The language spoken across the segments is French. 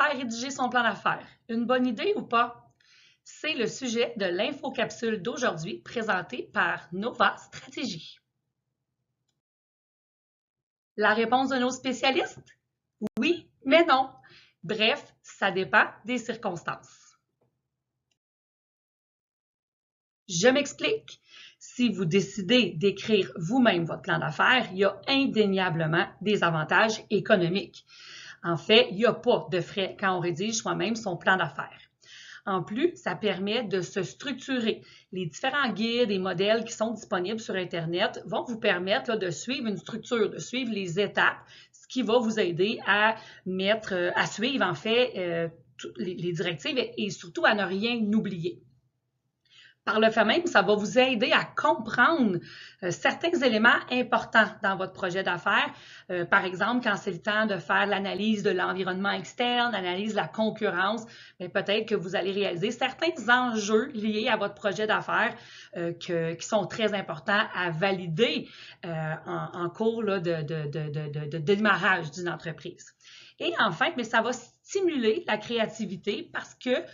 faire rédiger son plan d'affaires. Une bonne idée ou pas? C'est le sujet de l'infocapsule d'aujourd'hui présentée par Nova Stratégie. La réponse de nos spécialistes? Oui, mais non. Bref, ça dépend des circonstances. Je m'explique. Si vous décidez d'écrire vous-même votre plan d'affaires, il y a indéniablement des avantages économiques. En fait, il n'y a pas de frais quand on rédige soi-même son plan d'affaires. En plus, ça permet de se structurer. Les différents guides et modèles qui sont disponibles sur Internet vont vous permettre de suivre une structure, de suivre les étapes, ce qui va vous aider à suivre en fait les directives et surtout à ne rien oublier. Par le fait même, ça va vous aider à comprendre certains éléments importants dans votre projet d'affaires. Par exemple, quand c'est le temps de faire l'analyse de l'environnement externe, l'analyse de la concurrence, peut-être que vous allez réaliser certains enjeux liés à votre projet d'affaires qui sont très importants à valider en cours là, de démarrage d'une entreprise. Et enfin, ça va stimuler la créativité parce que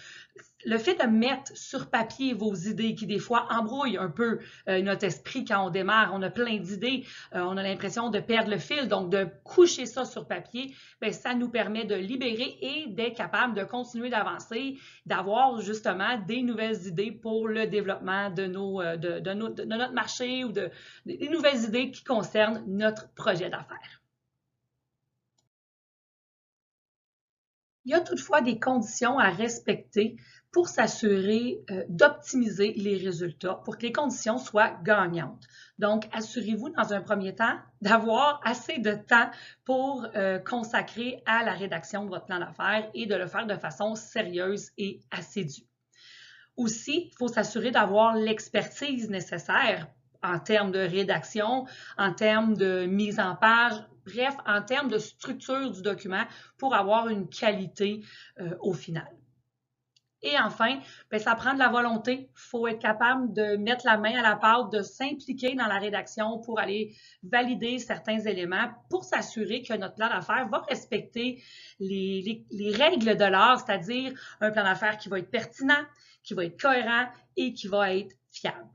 le fait de mettre sur papier vos idées qui, des fois, embrouillent un peu notre esprit quand on démarre, on a plein d'idées, on a l'impression de perdre le fil, donc de coucher ça sur papier, ça nous permet de libérer et d'être capable de continuer d'avancer, d'avoir justement des nouvelles idées pour le développement de notre marché ou des nouvelles idées qui concernent notre projet d'affaires. Il y a toutefois des conditions à respecter pour s'assurer d'optimiser les résultats, pour que les conditions soient gagnantes. Donc, assurez-vous dans un premier temps d'avoir assez de temps pour consacrer à la rédaction de votre plan d'affaires et de le faire de façon sérieuse et assidue. Aussi, il faut s'assurer d'avoir l'expertise nécessaire en termes de rédaction, en termes de mise en page, bref, en termes de structure du document pour avoir une qualité au final. Et enfin, ça prend de la volonté. Il faut être capable de mettre la main à la pâte, de s'impliquer dans la rédaction pour aller valider certains éléments pour s'assurer que notre plan d'affaires va respecter les règles de l'art, c'est-à-dire un plan d'affaires qui va être pertinent, qui va être cohérent et qui va être fiable.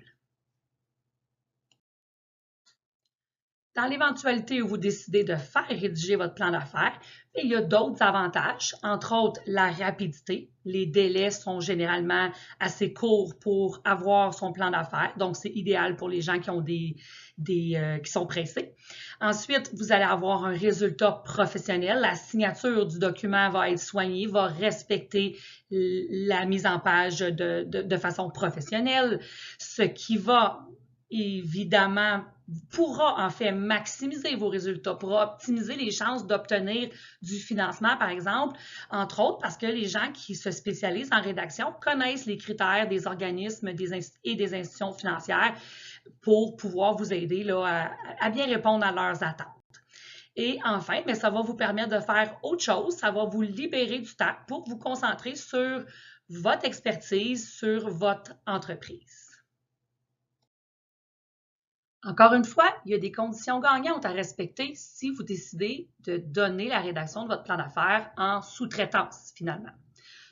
Dans l'éventualité où vous décidez de faire rédiger votre plan d'affaires, il y a d'autres avantages, entre autres la rapidité. Les délais sont généralement assez courts pour avoir son plan d'affaires, donc c'est idéal pour les gens qui ont qui sont pressés. Ensuite, vous allez avoir un résultat professionnel. La signature du document va être soignée, va respecter la mise en page de façon professionnelle, ce qui va évidemment pourra en fait maximiser vos résultats, pourra optimiser les chances d'obtenir du financement, par exemple, entre autres parce que les gens qui se spécialisent en rédaction connaissent les critères des organismes et des institutions financières pour pouvoir vous aider là, à bien répondre à leurs attentes. Et enfin, ça va vous permettre de faire autre chose, ça va vous libérer du temps pour vous concentrer sur votre expertise, sur votre entreprise. Encore une fois, il y a des conditions gagnantes à respecter si vous décidez de donner la rédaction de votre plan d'affaires en sous-traitance, finalement.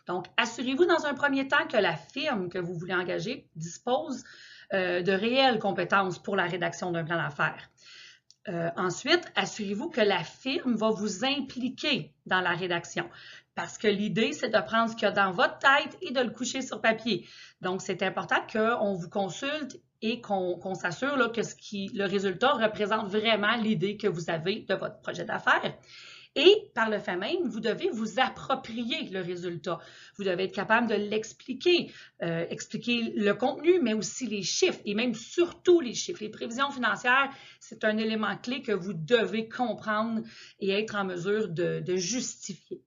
Donc, assurez-vous dans un premier temps que la firme que vous voulez engager dispose de réelles compétences pour la rédaction d'un plan d'affaires. Ensuite, assurez-vous que la firme va vous impliquer dans la rédaction parce que l'idée, c'est de prendre ce qu'il y a dans votre tête et de le coucher sur papier. Donc, c'est important qu'on vous consulte et qu'on s'assure que le résultat représente vraiment l'idée que vous avez de votre projet d'affaires. Et par le fait même, vous devez vous approprier le résultat. Vous devez être capable de l'expliquer, expliquer le contenu, mais aussi les chiffres et même surtout les chiffres. Les prévisions financières, c'est un élément clé que vous devez comprendre et être en mesure de justifier.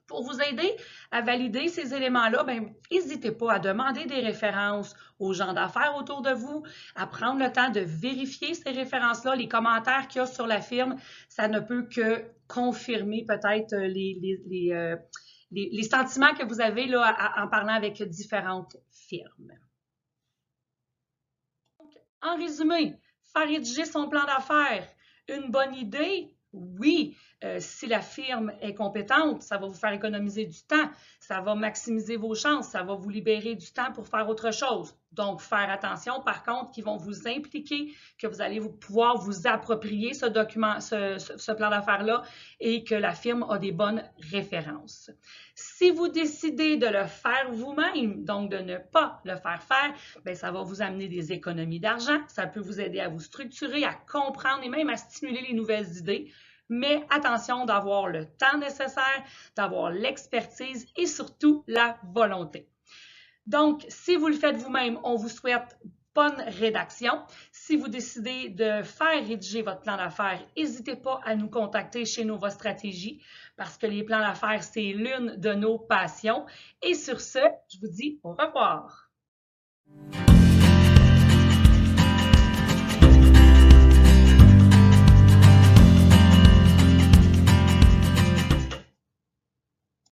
Pour vous aider à valider ces éléments-là, n'hésitez pas à demander des références aux gens d'affaires autour de vous, à prendre le temps de vérifier ces références-là, les commentaires qu'il y a sur la firme. Ça ne peut que confirmer peut-être les sentiments que vous avez là, en parlant avec différentes firmes. Donc, en résumé, faire rédiger son plan d'affaires, une bonne idée? Oui, si la firme est compétente, ça va vous faire économiser du temps, ça va maximiser vos chances, ça va vous libérer du temps pour faire autre chose. Donc, faire attention, par contre, qu'ils vont vous impliquer, que vous allez pouvoir vous approprier ce document, ce plan d'affaires-là et que la firme a des bonnes références. Si vous décidez de le faire vous-même, donc de ne pas le faire faire, bien, ça va vous amener des économies d'argent, ça peut vous aider à vous structurer, à comprendre et même à stimuler les nouvelles idées. Mais attention d'avoir le temps nécessaire, d'avoir l'expertise et surtout la volonté. Donc, si vous le faites vous-même, on vous souhaite bonne rédaction. Si vous décidez de faire rédiger votre plan d'affaires, n'hésitez pas à nous contacter chez Nova Stratégie parce que les plans d'affaires, c'est l'une de nos passions. Et sur ce, je vous dis au revoir.